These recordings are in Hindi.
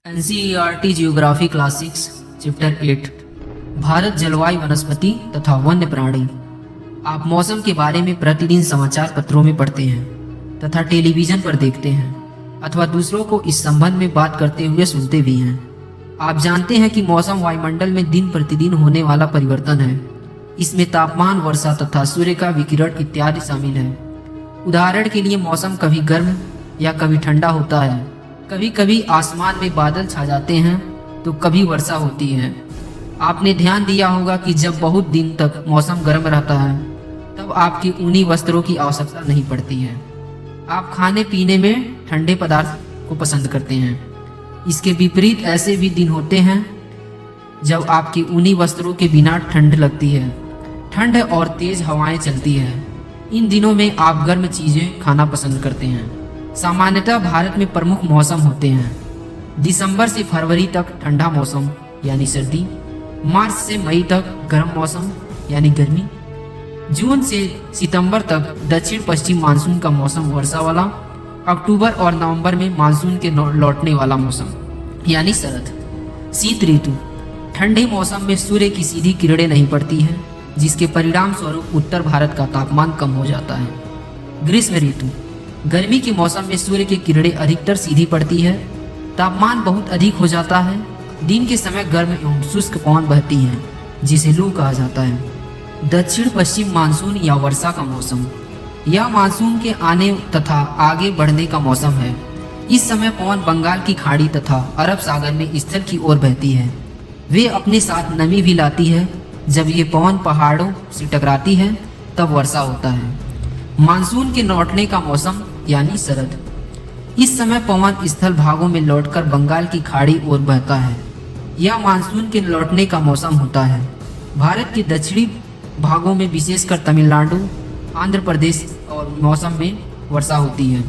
NCERT geography classics chapter 8 Bharat जलवायु वनस्पति तथा वन्य प्राणी। आप मौसम के बारे में प्रतिदिन समाचार पत्रों में पढ़ते हैं तथा टेलीविजन पर देखते हैं अथवा दूसरों को इस संबंध में बात करते हुए सुनते भी हैं। आप जानते हैं कि मौसम वायुमंडल में दिन प्रतिदिन होने वाला परिवर्तन है। इसमें तापमान, वर्षा तथा सूर्य का विकिरण इत्यादि शामिल है। उदाहरण के लिए मौसम कभी गर्म या कभी ठंडा होता है। कभी कभी आसमान में बादल छा जाते हैं तो कभी वर्षा होती है। आपने ध्यान दिया होगा कि जब बहुत दिन तक मौसम गर्म रहता है तब आपकी ऊनी वस्त्रों की आवश्यकता नहीं पड़ती है। आप खाने पीने में ठंडे पदार्थ को पसंद करते हैं। इसके विपरीत ऐसे भी दिन होते हैं जब आपकी ऊनी वस्त्रों के बिना ठंड लगती है। ठंड और तेज हवाएं चलती है। इन दिनों में आप गर्म चीजें खाना पसंद करते हैं। सामान्यतः भारत में प्रमुख मौसम होते हैं। दिसंबर से फरवरी तक ठंडा मौसम यानी सर्दी, मार्च से मई तक गर्म मौसम यानी गर्मी, जून से सितंबर तक दक्षिण पश्चिम मानसून का मौसम वर्षा वाला, अक्टूबर और नवंबर में मानसून के लौटने वाला मौसम यानी शरद। शीत ऋतु, ठंडे मौसम में सूर्य की सीधी किरणें नहीं पड़ती है, जिसके परिणाम स्वरूप उत्तर भारत का तापमान कम हो जाता है। ग्रीष्म ऋतु, गर्मी के मौसम में सूर्य की किरणें अधिकतर सीधी पड़ती है, तापमान बहुत अधिक हो जाता है। दिन के समय गर्म एवं शुष्क पवन बहती हैं, जिसे लू कहा जाता है। दक्षिण पश्चिम मानसून या वर्षा का मौसम, यह मानसून के आने तथा आगे बढ़ने का मौसम है। इस समय पवन बंगाल की खाड़ी तथा अरब सागर में स्थल की ओर बहती है। वे अपने साथ नमी भी लाती है। जब ये पवन पहाड़ों से टकराती है तब वर्षा होता है। मानसून के लौटने का मौसम यानी शरद, इस समय पवन स्थल भागों में लौटकर बंगाल की खाड़ी ओर बहता है। यह मानसून के लौटने का मौसम होता है। भारत के दक्षिणी भागों में विशेषकर तमिलनाडु, आंध्र प्रदेश और मौसम में वर्षा होती है।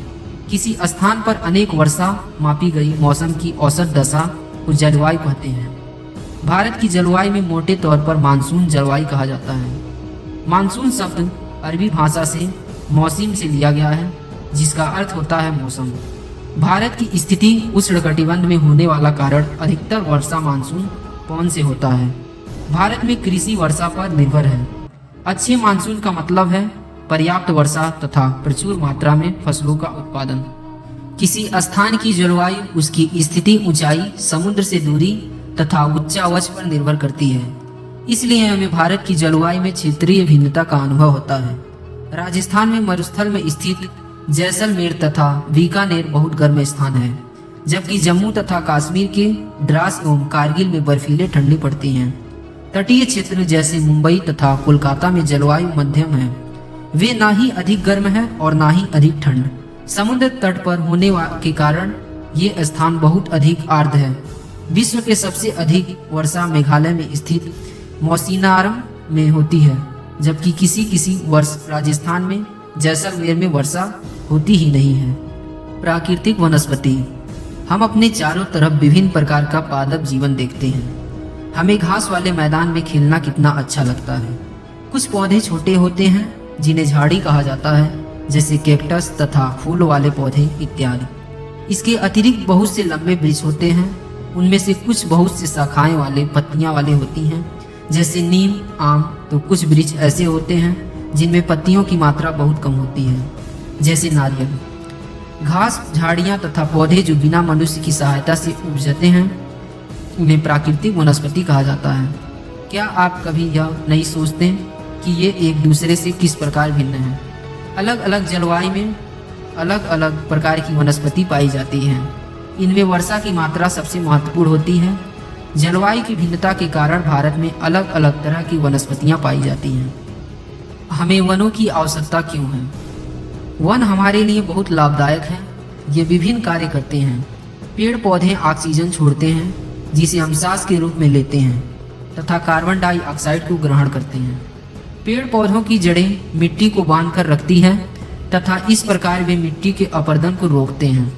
किसी स्थान पर अनेक वर्षा मापी गई मौसम की औसत दशा को जलवायु कहते हैं। भारत की जलवायु में मोटे तौर पर मानसून जलवायु कहा जाता है। मानसून शब्द अरबी भाषा से मौसम से लिया गया है, जिसका अर्थ होता है मौसम। भारत की स्थिति उष्णकटिबंध में होने वाला कारण अधिकतर वर्षा मानसून पवन से होता है। भारत में कृषि वर्षा पर निर्भर है। अच्छे मानसून का मतलब है पर्याप्त वर्षा तथा प्रचुर मात्रा में फसलों का उत्पादन। किसी स्थान की जलवायु उसकी स्थिति, ऊंचाई, समुद्र से दूरी तथा उच्चावच पर निर्भर करती है। इसलिए हमें भारत की जलवायु में क्षेत्रीय भिन्नता का अनुभव होता है। राजस्थान में मरुस्थल में स्थित जैसलमेर तथा बीकानेर बहुत गर्म स्थान है, जबकि जम्मू तथा कश्मीर के द्रास एवं कारगिल में बर्फीले ठंडी पड़ती हैं। तटीय क्षेत्र जैसे मुंबई तथा कोलकाता में जलवायु मध्यम है। वे ना ही अधिक गर्म है और ना ही अधिक ठंड। समुद्र तट पर होने के कारण ये स्थान बहुत अधिक आर्द्र है। विश्व के सबसे अधिक वर्षा मेघालय में स्थित मौसिनराम में होती है, जबकि किसी वर्ष राजस्थान में जैसलमेर में वर्षा होती ही नहीं है। प्राकृतिक वनस्पति, हम अपने चारों तरफ विभिन्न प्रकार का पादप जीवन देखते हैं। हमें घास वाले मैदान में खेलना कितना अच्छा लगता है। कुछ पौधे छोटे होते हैं जिन्हें झाड़ी कहा जाता है, जैसे कैक्टस तथा फूल वाले पौधे इत्यादि। इसके अतिरिक्त बहुत से लंबे वृक्ष होते हैं। उनमें से कुछ बहुत से शाखाएं वाले, पत्तियां वाले होती हैं, जैसे नीम, आम। तो कुछ वृक्ष ऐसे होते हैं जिनमें पत्तियों की मात्रा बहुत कम होती है, जैसे नारियल। घास, झाड़ियाँ तथा पौधे जो बिना मनुष्य की सहायता से उपजते हैं, उन्हें प्राकृतिक वनस्पति कहा जाता है। क्या आप कभी यह नहीं सोचते कि ये एक दूसरे से किस प्रकार भिन्न हैं? अलग अलग जलवायु में अलग अलग प्रकार की वनस्पति पाई जाती है। इनमें वर्षा की मात्रा सबसे महत्वपूर्ण होती है। जलवायु की भिन्नता के कारण भारत में अलग अलग तरह की वनस्पतियाँ पाई जाती हैं। हमें वनों की आवश्यकता क्यों है? वन हमारे लिए बहुत लाभदायक है। ये विभिन्न कार्य करते हैं। पेड़ पौधे ऑक्सीजन छोड़ते हैं, जिसे हम सांस के रूप में लेते हैं, तथा कार्बन डाइऑक्साइड को ग्रहण करते हैं। पेड़ पौधों की जड़ें मिट्टी को बांध कर रखती हैं तथा इस प्रकार वे मिट्टी के अपरदन को रोकते हैं।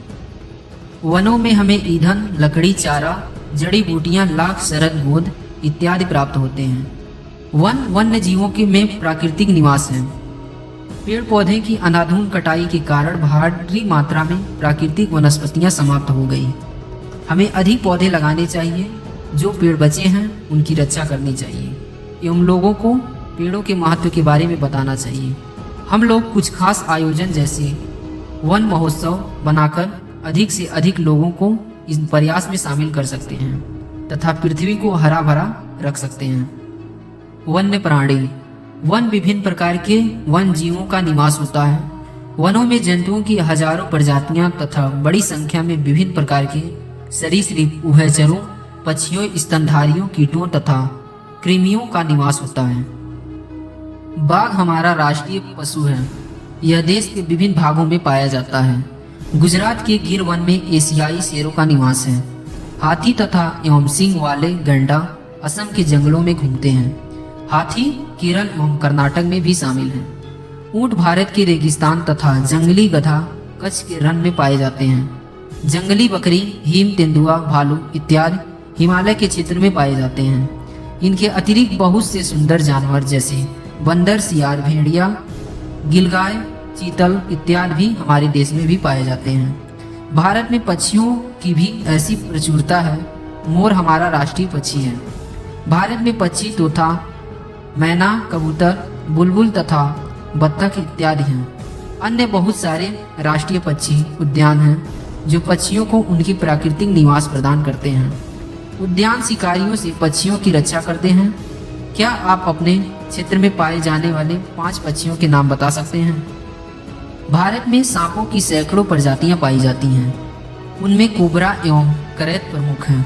वनों में हमें ईंधन, लकड़ी, चारा, जड़ी बूटियां, लाख, शरद, गोंद इत्यादि प्राप्त होते हैं। वन वन्य जीवों के में प्राकृतिक निवास है। पेड़ पौधे की अंधाधुंध कटाई के कारण भारी मात्रा में प्राकृतिक वनस्पतियां समाप्त हो गई। हमें अधिक पौधे लगाने चाहिए, जो पेड़ बचे हैं उनकी रक्षा करनी चाहिए एवं लोगों को पेड़ों के महत्व के बारे में बताना चाहिए। हम लोग कुछ खास आयोजन जैसे वन महोत्सव बनाकर अधिक से अधिक लोगों को इस प्रयास में शामिल कर सकते हैं तथा पृथ्वी को हरा भरा रख सकते हैं। वन्य प्राणी। वन विभिन्न प्रकार के वन जीवों का निवास होता है। वनों में जंतुओं की हजारों प्रजातियां तथा बड़ी संख्या में विभिन्न प्रकार के सरीसृप, उभयचरों, पक्षियों, स्तनधारियों, कीटों तथा कृमियों का निवास होता है। बाघ हमारा राष्ट्रीय पशु है। यह देश के विभिन्न भागों में पाया जाता है। गुजरात के गिर वन में एशियाई शेरों का निवास है। हाथी तथा एवं सींग वाले गैंडा असम के जंगलों में घूमते हैं। हाथी केरल एवं कर्नाटक में भी शामिल हैं। ऊंट भारत के रेगिस्तान तथा जंगली गधा कच्छ के रण में पाए जाते हैं। जंगली बकरी, हिम तेंदुआ, भालू इत्यादि हिमालय के क्षेत्र में पाए जाते हैं। इनके अतिरिक्त बहुत से सुंदर जानवर जैसे बंदर, सियार, भेड़िया, गिलगाय, चीतल इत्यादि भी हमारे देश में भी पाए जाते हैं। भारत में पक्षियों की भी ऐसी प्रचुरता है। मोर हमारा राष्ट्रीय पक्षी है। भारत में पक्षी तोता, मैना, कबूतर, बुलबुल तथा बत्तख इत्यादि हैं। अन्य बहुत सारे राष्ट्रीय पक्षी उद्यान हैं जो पक्षियों को उनकी प्राकृतिक निवास प्रदान करते हैं। उद्यान शिकारियों से पक्षियों की रक्षा करते हैं। क्या आप अपने क्षेत्र में पाए जाने वाले 5 पक्षियों के नाम बता सकते हैं? भारत में सांपों की सैकड़ों प्रजातियां पाई जाती हैं। उनमें कोबरा एवं करैत प्रमुख हैं।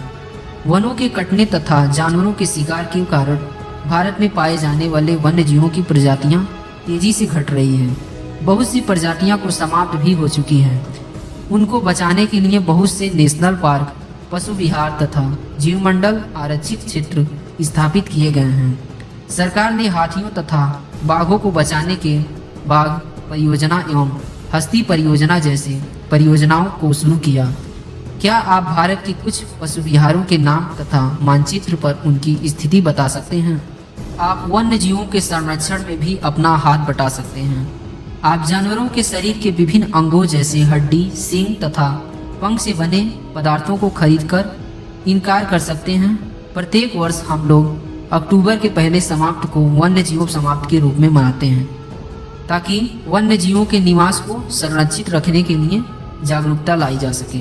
वनों के कटने तथा जानवरों के शिकार के कारण भारत में पाए जाने वाले वन्य जीवों की प्रजातियां तेजी से घट रही हैं। बहुत सी प्रजातियां को समाप्त भी हो चुकी हैं। उनको बचाने के लिए बहुत से नेशनल पार्क, पशु विहार तथा जीवमंडल आरक्षित क्षेत्र स्थापित किए गए हैं। सरकार ने हाथियों तथा बाघों को बचाने के बाघ परियोजना एवं हस्ती परियोजना जैसे परियोजनाओं को शुरू किया। क्या आप भारत के कुछ पशु विहारों के नाम तथा मानचित्र पर उनकी स्थिति बता सकते हैं? आप वन्य जीवों के संरक्षण में भी अपना हाथ बटा सकते हैं। आप जानवरों के शरीर के विभिन्न अंगों जैसे हड्डी, सींग तथा पंख से बने पदार्थों को खरीदकर इनकार कर सकते हैं। प्रत्येक वर्ष हम लोग अक्टूबर के पहले समाप्त को वन्य जीवों समाप्त के रूप में मनाते हैं, ताकि वन्य जीवों के निवास को संरक्षित रखने के लिए जागरूकता लाई जा सके।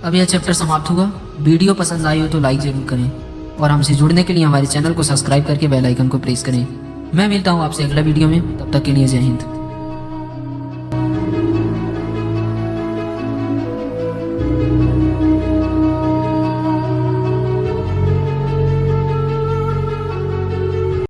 अब यह चैप्टर समाप्त हुआ। वीडियो पसंद आई हो तो लाइक जरूर करें और हमसे जुड़ने के लिए हमारे चैनल को सब्सक्राइब करके बेल आइकन को प्रेस करें। मैं मिलता हूँ आपसे अगला वीडियो में। तब तक के लिए जय हिंद।